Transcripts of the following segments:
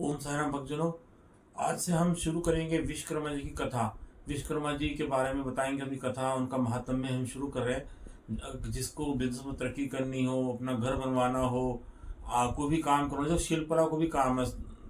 ओम साईराम भक्तजनों, आज से हम शुरू करेंगे विश्वकर्मा जी की कथा। विश्वकर्मा जी के बारे में बताएंगे, उनकी कथा, उनका महात्म्य हम शुरू कर रहे हैं। जिसको बिजनेस में तरक्की करनी हो, अपना घर बनवाना हो, कोई भी काम करना, जो शिल्पकला को भी काम है,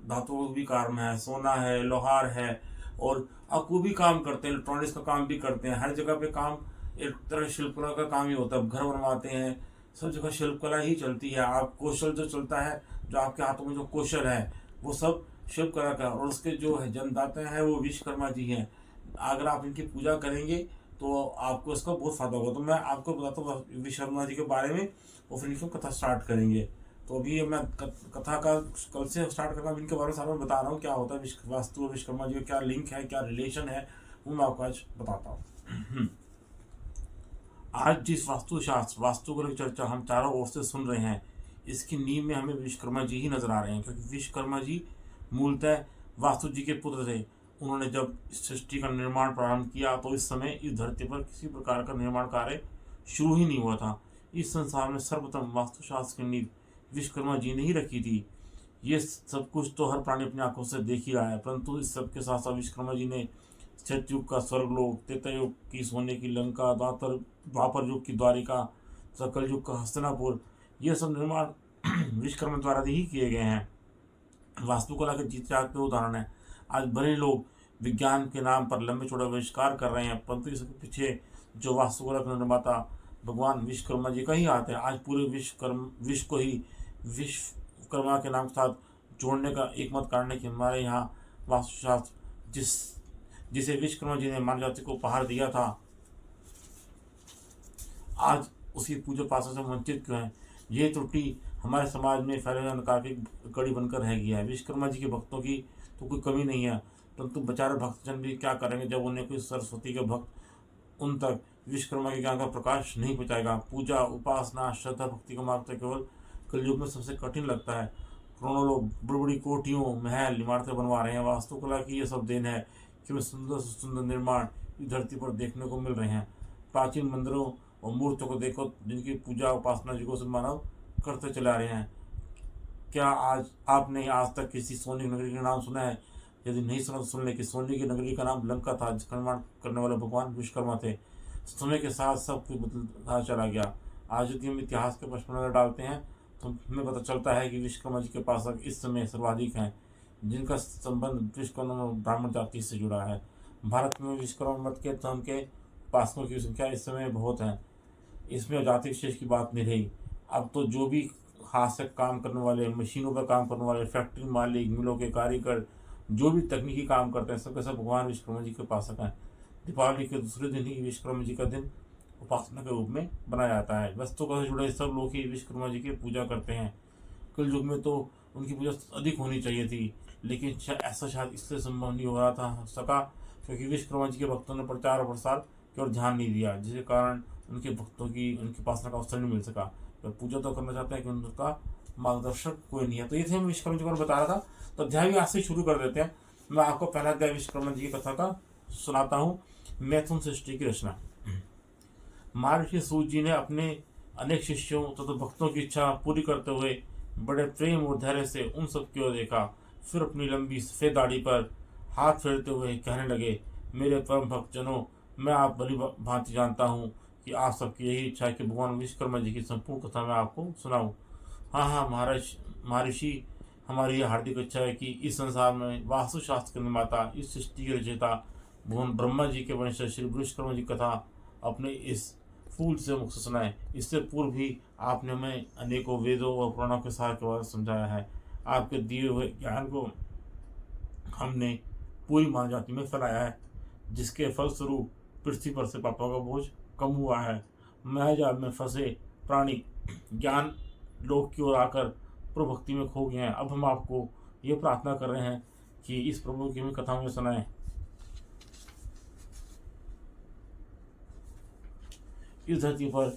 धातुओं को भी काम है, सोना है, लोहार है, और आप कोई भी काम करते हैं, इलेक्ट्रॉनिक्स का काम भी करते हैं, हर जगह पे काम एक तरह शिल्पकला का काम ही होता है। घर बनवाते हैं, सब जगह शिल्पकला ही चलती है। आप कौशल जो चलता है, जो आपके हाथों में जो कौशल है, वो सब शिल्पकला का, और उसके जो है जन्मदाता हैं वो विश्वकर्मा जी हैं। अगर आप इनकी पूजा करेंगे तो आपको इसका बहुत फायदा होगा। तो मैं आपको बताता हूँ विश्वकर्मा जी के बारे में, और फिर इनकी कथा स्टार्ट करेंगे। तो अभी मैं कथा का कल से स्टार्ट करना, इनके बारे में सारा बता रहा हूँ, क्या होता है वास्तु और विश्वकर्मा जी का क्या लिंक है, क्या रिलेशन है, वो मैं आपको आज बताता हूँ। आज जिस वास्तुकला की चर्चा हम चारों ओर से सुन रहे हैं, इसकी नींव में हमें विश्वकर्मा जी ही नजर आ रहे हैं, क्योंकि विश्वकर्मा जी मूलतः वास्तु जी के पुत्र थे। उन्होंने जब इस सृष्टि का निर्माण प्रारंभ किया तो इस समय इस धरती पर किसी प्रकार का निर्माण कार्य शुरू ही नहीं हुआ था। इस संसार में सर्वप्रथम वास्तुशास्त्र की नींव विश्वकर्मा जी ने ही रखी थी। ये सब कुछ तो हर प्राणी अपनी आंखों से देख ही रहा है, परंतु इस सब के साथ साथ विश्वकर्मा जी ने सतयुग का स्वर्गलोक, त्रेता युग की सोने की लंका, द्वापर युग की द्वारिका, सकल युग का हस्तिनापुर, ये सब निर्माण विश्वकर्मा द्वारा ही किए गए हैं। वास्तुकला के जीत जागते उदाहरण है। आज बड़े लोग विज्ञान के नाम पर लंबे चौड़े आविष्कार कर रहे हैं, परंतु इसके पीछे जो वास्तुकला का निर्माता भगवान विश्वकर्मा जी का ही हाथ है। आज पूरे विश्व को ही विश्वकर्मा के नाम के साथ जोड़ने का एकमत कारण है कि हमारे यहाँ वास्तुशास्त्र जिसे विश्वकर्मा जी ने मानव जाति को उपहार दिया था, आज उसकी पूजा पाठ से वंचित क्यों है। ये त्रुटि हमारे समाज में फैले हुए अंधकार की कड़ी बनकर रह गया है। विश्वकर्मा जी के भक्तों की तो कोई कमी नहीं है, परंतु बेचारे भक्तजन भी क्या करेंगे जब उन्हें कोई सरस्वती के भक्त उन तक विश्वकर्मा के ज्ञान का प्रकाश नहीं पहुँचाएगा। पूजा, उपासना, श्रद्धा, भक्ति का मार्ग तो केवल कलयुग में सबसे कठिन लगता है। करोड़ों लोग बड़ी बड़ी कोठियों, महल, इमारतें बनवा रहे हैं। वास्तुकला की ये सब देन है कि वे सुंदर से सुंदर निर्माण इस धरती पर देखने को मिल रहे हैं। प्राचीन मंदिरों और मूर्तियों को देखो, जिनकी पूजा उपासना युगों से मानव करते चला रहे हैं। क्या आपने आज तक किसी सोने की नगरी का नाम सुना है? यदि नहीं सुना तो सुन ले कि सोने की नगरी का नाम लंका था, जिसका निर्माण करने वाले भगवान विश्वकर्मा थे। समय के साथ सब कुछ बदलता चला गया। आज यदि हम इतिहास के पक्ष में नजर डालते हैं तो हमें पता चलता है कि विश्वकर्मा जी के उपासक इस समय सर्वाधिक हैं, जिनका संबंध विश्वकर्मा ब्राह्मण जाति से जुड़ा है। भारत में विश्वकर्मा मत के धर्म के उपासकों की संख्या इस समय बहुत है। इसमें जाति विशेष की बात नहीं रही। अब तो जो भी हाथ से काम करने वाले, मशीनों पर काम करने वाले, फैक्ट्री मालिक, मिलों के कारीगर, जो भी तकनीकी काम करते हैं, सबके सब भगवान विश्वकर्मा जी के उपासक हैं। दीपावली के दूसरे दिन ही विश्वकर्मा जी का दिन उपासना के रूप में बनाया जाता है। वस्तुकला से जुड़े सब लोग ही विश्वकर्मा जी की पूजा करते हैं। कल युग में तो उनकी पूजा अधिक होनी चाहिए थी, लेकिन ऐसा शायद इसलिए संभव नहीं हो रहा था सका क्योंकि विश्वकर्मा जी के भक्तों ने प्रचार और प्रसार की ओर ध्यान नहीं दिया, जिसके कारण उनके भक्तों की उनकी उपासना का अवसर नहीं मिल सका। वे पूजा तो करना चाहते हैं कि उनका मार्गदर्शक कोई नहीं है। तो ये थे, मैं विश्वकर्मा जी को बता रहा था। तो अध्याय भी आज से शुरू कर देते हैं। मैं आपको पहला अध्याय विश्वकर्मा जी की कथा का सुनाता हूँ। मैथुन सृष्टि की रचना। महर्षि सूत जी ने अपने अनेक शिष्यों तथा भक्तों की इच्छा पूरी करते हुए बड़े प्रेम और धैर्य से उन सब की ओर देखा। फिर अपनी लंबी सफेद दाढ़ी पर हाथ फेरते हुए कहने लगे, मेरे परम भक्तजनों, मैं आप भली भांति जानता हूँ कि आप सबकी यही इच्छा है कि भगवान विश्वकर्मा जी की संपूर्ण कथा मैं आपको सुनाऊँ। हाँ हाँ महर्षि, हमारी यह हार्दिक इच्छा है कि इस संसार में वास्तुशास्त्र के निर्माता, इस सृष्टि के रचयिता भगवान ब्रह्मा जी के वंशज श्री विश्वकर्मा जी कथा अपने इस फूल से मुख से सुनाए। इससे पूर्व भी आपने हमें अनेकों वेदों और पुराणों के सार के बारे में समझाया है। आपके दिए हुए ज्ञान को हमने पूरी मानव जाति में फैलाया है, जिसके फलस्वरूप पृथ्वी पर से पापों का बोझ कम हुआ है। मायाजाल में फंसे प्राणी ज्ञान लोक की ओर आकर प्रभु भक्ति में खो गए हैं। अब हम आपको ये प्रार्थना कर रहे हैं कि इस प्रभु की हमें कथा में सुनाएं। इस धरती पर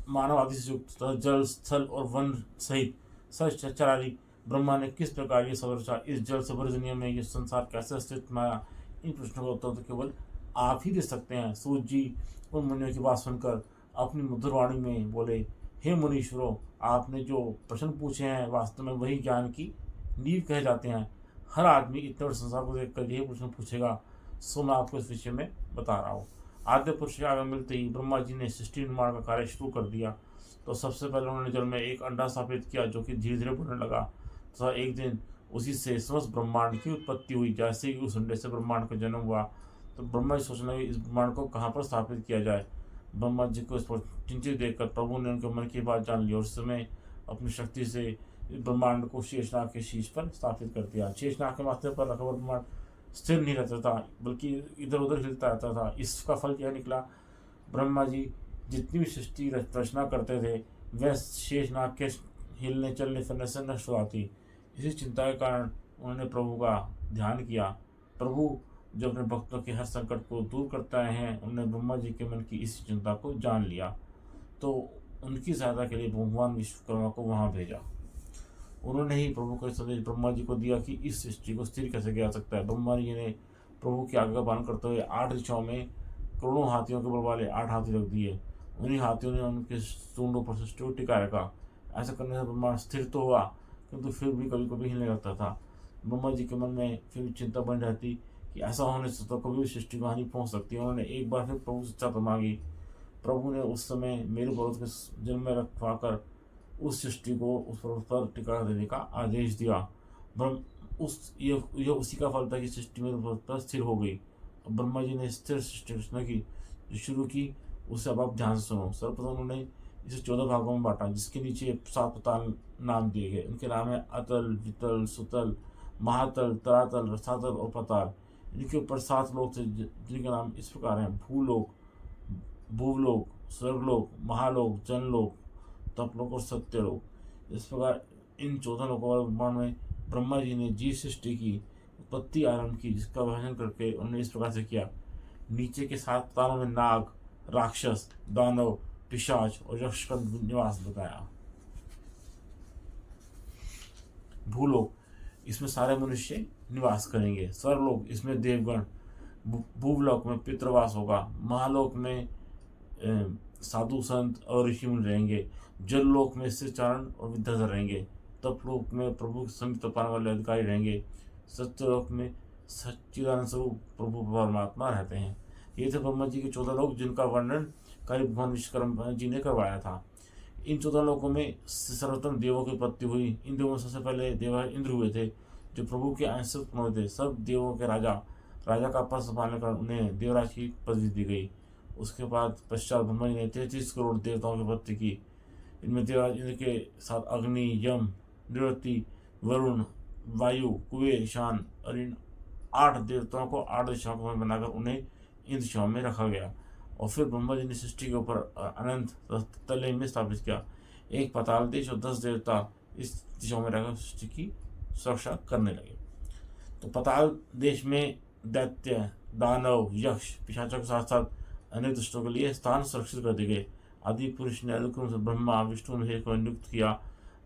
मानव आदि से युक्त जल, स्थल और वन सहित सचराचर ब्रह्मा ने किस प्रकार ये सब रचा। इस जल से भरी दुनिया में ये संसार कैसे अस्तित्व में आया, इन प्रश्नों का उत्तर तो केवल आप ही दे सकते हैं। सूत जी उन मुनियों की बात सुनकर अपनी मधुर वाणी में बोले, हे मुनीश्वरों, आपने जो प्रश्न पूछे हैं वास्तव में वही ज्ञान की नींव कहे जाते हैं। हर आदमी इतने बड़े संसार को देखकर यही प्रश्न पूछेगा, सो मैं आपको इस विषय में बता रहा हूँ। आद्य पुरुष के आगे मिलते ही ब्रह्मा जी ने सृष्टि निर्माण का कार्य शुरू कर दिया। तो सबसे पहले उन्होंने जल में एक अंडा स्थापित किया, जो कि धीरे धीरे बढ़ने लगा तथा एक दिन उसी से समस्त ब्रह्मांड की उत्पत्ति हुई। जैसे ही उस अंडे से ब्रह्मांड का जन्म हुआ, तो ब्रह्मा जी सोचने लगे इस ब्रह्मांड को कहाँ पर स्थापित किया जाए। ब्रह्मा जी को इस पर चिंतित देखकर प्रभु ने उनके मन की बात जान ली और उस समय अपनी शक्ति से इस ब्रह्मांड को शेषनाग के शीश पर स्थापित कर दिया। शेषनाग के माथे पर रखा हुआ ब्रह्मांड स्थिर नहीं रहता था, बल्कि इधर उधर हिलता रहता था। इसका फल क्या निकला, ब्रह्मा जी जितनी भी सृष्टि रचना करते थे वह शेषनाग के हिलने चलने फिरने से नष्ट हो जाती। इसी चिंता के कारण उन्होंने प्रभु का ध्यान किया। प्रभु जो अपने भक्तों के हर संकट को दूर करता है, उन्होंने ब्रह्मा जी के मन की इसी चिंता को जान लिया। तो उनकी सहायता के लिए भगवान विश्वकर्मा को वहाँ भेजा। उन्होंने ही प्रभु का संदेश ब्रह्मा जी को दिया कि इस सृष्टि को स्थिर कैसे किया जा सकता है। ब्रह्मा जी ने प्रभु की आज्ञा का पालन करते हुए 8 दिशाओं में करोड़ों हाथियों के बल वाले 8 हाथी रख दिए। उन्हीं हाथियों ने उनके सूंडों पर सृष्टि को टिकाए रखा। ऐसा करने से ब्रह्मांड स्थिर तो हुआ, किंतु फिर भी कभी कभी हिलने लगता था। ब्रह्मा जी के मन में फिर भी चिंता बनी रहती कि ऐसा होने से तो कभी भी सृष्टि को हानि पहुँच सकती है। उन्होंने एक बार फिर प्रभु से इच्छा मांगी। प्रभु ने उस समय मेरु पर्वत के जन्म में रखवाकर उस सृष्टि को उस पर्वत पर टिका देने का आदेश दिया। ब्रह्म उस यह उसी का फल था कि सृष्टि मेरु पर्वत पर स्थिर हो गई। ब्रह्मा जी ने स्थिर सृष्टि रचना की जो शुरू की, उसे अब आप ध्यान से सुनो। सर्वप्रथम उन्होंने इसे 14 भागों में बांटा, जिसके नीचे 7 पाताल नाम दिए गए। उनके नाम है अतल, वितल, सुतल, महातल, तरातल, रसातल और पताल। इनके ऊपर 7 लोक थे, जिनके नाम इस प्रकार हैं: भूलोक, भूवलोक, स्वर्गलोक, महालोक, जनलोक, तपलोक और सत्यलोक। इस प्रकार इन 14 लोकों वाले ब्रह्मांड में ब्रह्मा जी ने जीव सृष्टि की उत्पत्ति आरंभ की, जिसका विभाजन करके उन्होंने इस प्रकार से किया। नीचे के 7 तालों में नाग, राक्षस, दानव, पिशाच और यक्ष का निवास बताया। भूलोक, इसमें सारे मनुष्य निवास करेंगे। स्वर्गलोक, इसमें देवगण। भूवलोक में पितृवास होगा। महालोक में साधु संत और ऋषि मुनि रहेंगे। जललोक में चारण और विद्याधर रहेंगे। तपलोक में प्रभु के समीप तपाने वाले अधिकारी रहेंगे। सत्यलोक में सच्चिदानंद स्वरूप प्रभु परमात्मा रहते हैं। ये थे ब्रह्मा जी के 14 लोक, जिनका वर्णन कई भगवान विश्वकर्मा जी ने करवाया था। इन 14 लोकों में सर्वोत्तम देवों की उत्पत्ति हुई। इन देवों में सबसे पहले देव इंद्र हुए थे, जो प्रभु के अंश उत्पन्न थे। सब देवों के राजा का पद संभालने कर उन्हें देवराज की पदवी दी गई। उसके बाद पश्चात ब्रह्मा जी ने 33 करोड़ देवताओं की उत्पत्ति की। इनमें देवराज इंद्र के साथ अग्नि, यम, निवृत्ति, वरुण, वायु, कुबेर, ईशान और इन 8 देवताओं को 8 दिशाओं को बनाकर उन्हें इन दिशाओं में रखा गया। और फिर ब्रह्मा जी ने सृष्टि के ऊपर अनंत तले में स्थापित किया। एक पाताल देश और 10 देवता इस दिशाओं में रहकर सृष्टि की सुरक्षा करने लगे। तो पाताल देश में दैत्य, दानव, यक्ष, पिशाचों के साथ साथ अन्य दुष्टों के लिए स्थान सुरक्षित कर दिए गए। आदि पुरुष ने अनुक्रम से ब्रह्मा, विष्णु महेश को नियुक्त किया।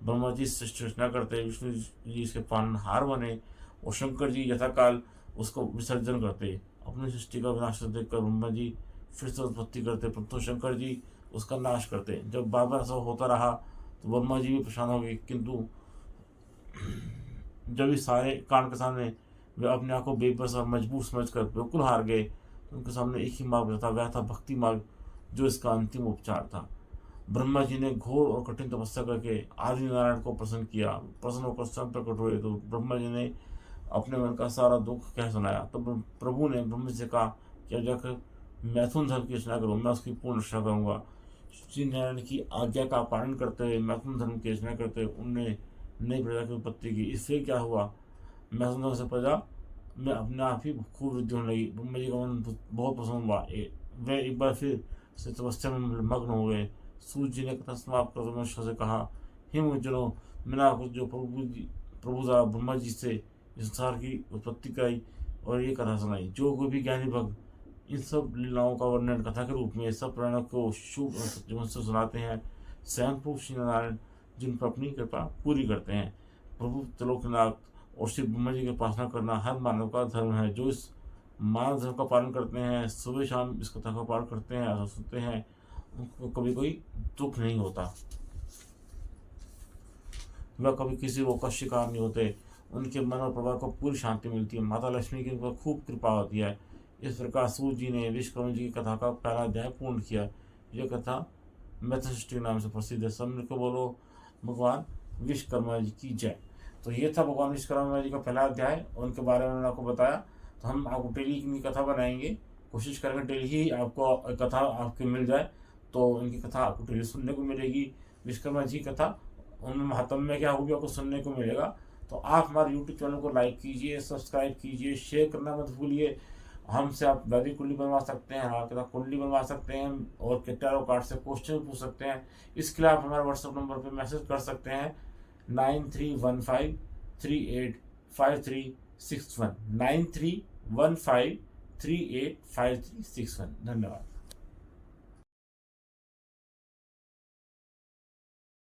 ब्रह्मा जी सृष्टि रचना करते, विष्णु जी इसके पालनहार बने और शंकर जी यथाकाल उसको विसर्जन करते। अपनी सृष्टि का विनाश देखकर ब्रह्मा जी फिर से उत्पत्ति करते, परंतु शंकर जी उसका नाश करते। जब बार बार ऐसा होता रहा तो ब्रह्मा जी भी परेशान हो गए, किंतु जब इस सारे कांड के सामने वे अपने आप को बेबस और मजबूर समझकर बिल्कुल हार गए, तो उनके सामने एक ही मार्ग था, वह था भक्ति मार्ग, जो इसका अंतिम उपचार था। ब्रह्मा जी ने घोर और कठिन तपस्या करके आदि नारायण को प्रसन्न किया। प्रसन्न होकर स्वयं प्रकट हुए तो ब्रह्मा जी ने अपने मन का सारा दुख कह सुनाया। तो प्रभु ने ब्रह्मा जी से कहा कि अब जाकर मैथुन धर्म की रचना करूँ, मैं उसकी पूर्ण रक्षा करूँगा। श्री नारायण की आज्ञा का पालन करते हुए मैथुन धर्म की रचना करते हुए उनने नई प्रजा की उत्पत्ति की। इससे क्या हुआ, मैथुन धर्म से प्रजा में अपने आप ही खूब वृद्धि होने लगी। ब्रह्मा जी का मन बहुत प्रसन्न हुआ। वे एक बार फिर से तपस्या में मग्न हो गए। सूर्य जी ने कथा समाप्त कर मनुष्य से कहा, हे मुझजनों, मैंने आपको जो प्रभु द्वारा ब्रह्मा जी से इस संसार की उत्पत्ति कराई और ये कथा सुनाई, जो कोई भी ज्ञानी भक्त इन सब लीलाओं का वर्णन कथा के रूप में सब प्राणों को शुभ जीवन से सुनाते हैं, स्वयं प्रभु श्री नारायण जिन पर अपनी कृपा पूरी करते हैं। प्रभु त्रिलोकनाथ और श्री ब्रह्मा जी की उपासना करना हर मानव का धर्म है। जो इस मानव धर्म का पालन करते हैं, सुबह शाम इस कथा का पालन करते हैं, ऐसा सुनते हैं, उनको कभी कोई दुख नहीं होता, वह कभी किसी रोग का शिकार नहीं होते, उनके मन और परिवार को पूरी शांति मिलती है। माता लक्ष्मी की उन पर खूब कृपा होती है। इस प्रकार सूत जी ने विश्वकर्मा जी की कथा का पहला अध्याय पूर्ण किया। यह कथा मैथसृष्टि के नाम से प्रसिद्ध है। सब मिलकर बोलो भगवान विश्वकर्मा जी की जय। तो ये था भगवान विश्वकर्मा जी का पहला अध्याय, उनके बारे में मैंने आपको बताया। तो हम आपको डेली इनकी कथा बनाएंगे, कोशिश करेंगे डेली ही आपको कथा आपकी मिल जाए। तो इनकी कथा आपको डेली सुनने को मिलेगी। विश्वकर्मा जी की कथा उनमें महात्म्य क्या होगी आपको सुनने को मिलेगा। तो आप हमारे यूट्यूब चैनल को लाइक कीजिए, सब्सक्राइब कीजिए, शेयर करना मत भूलिए। हमसे आप वैदिक कुंडली बनवा सकते हैं, हमारे साथ कुंडली बनवा सकते हैं और टैरो कार्ड से क्वेश्चन पूछ सकते हैं। इसके लिए आप हमारे व्हाट्सएप नंबर पर मैसेज कर सकते हैं 9315385361 9315385361। धन्यवाद।